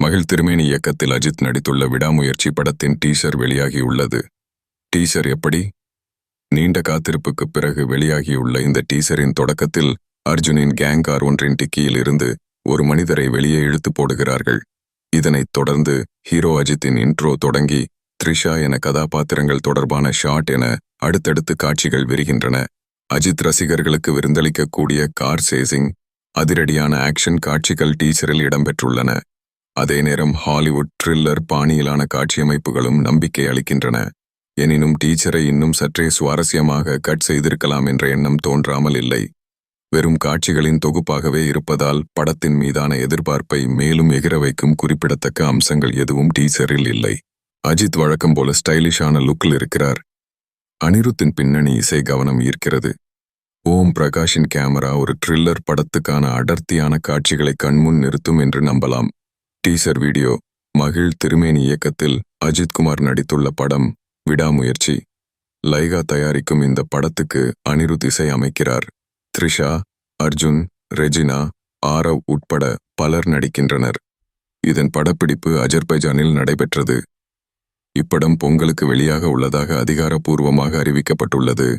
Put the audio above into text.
மகிழ் திருமேனி இயக்கத்தில் அஜித் நடித்துள்ள விடாமுயற்சி படத்தின் டீசர் வெளியாகியுள்ளது. டீசர் எப்படி? நீண்ட காத்திருப்புக்குப் பிறகு வெளியாகியுள்ள இந்த டீசரின் தொடக்கத்தில் அர்ஜுனின் கேங் கார் ஒன்றின் டிக்கியில் இருந்து ஒரு மனிதரை வெளியே இழுத்து போடுகிறார்கள். இதனைத் தொடர்ந்து ஹீரோ அஜித்தின் இன்ட்ரோ தொடங்கி த்ரிஷா என கதாபாத்திரங்கள் தொடர்பான ஷாட் என அடுத்தடுத்து காட்சிகள் விரிகின்றன. அஜித் ரசிகர்களுக்கு விருந்தளிக்கக்கூடிய கார் சேசிங், அதிரடியான ஆக்ஷன் காட்சிகள் டீசரில் இடம்பெற்றுள்ளன. அதே நேரம் ஹாலிவுட் த்ரில்லர் பாணியிலான காட்சியமைப்புகளும் நம்பிக்கை அளிக்கின்றன. எனினும் டீச்சரை இன்னும் சற்றே சுவாரஸ்யமாக கட் செய்திருக்கலாம் என்ற எண்ணம் தோன்றாமல் இல்லை. வெறும் காட்சிகளின் தொகுப்பாகவே இருப்பதால் படத்தின் மீதான எதிர்பார்ப்பை மேலும் எகிர வைக்கும் குறிப்பிடத்தக்க அம்சங்கள் எதுவும் டீசரில் இல்லை. அஜித் வழக்கம் போல ஸ்டைலிஷான லுக்கில் இருக்கிறார். அனிருத்தின் பின்னணி இசை கவனம் ஈர்க்கிறது. ஓம் பிரகாஷின் கேமரா ஒரு த்ரில்லர் படத்துக்கான அடர்த்தியான காட்சிகளை கண்முன் நிறுத்தும் என்று நம்பலாம். Teaser video. மகிழ் திருமேனி இயக்கத்தில் அஜித்குமார் நடித்துள்ள படம் விடாமுயற்சி. லைகா தயாரிக்கும் இந்த படத்துக்கு அனிருத் இசை அமைக்கிறார். த்ரிஷா, அர்ஜுன், ரெஜினா, ஆரவ் உட்பட பலர் நடிக்கின்றனர். இதன் படப்பிடிப்பு அஜர்பைஜானில் நடைபெற்றது. இப்படம் பொங்கலுக்கு வெளியாக உள்ளதாக அதிகாரப்பூர்வமாக அறிவிக்கப்பட்டுள்ளது.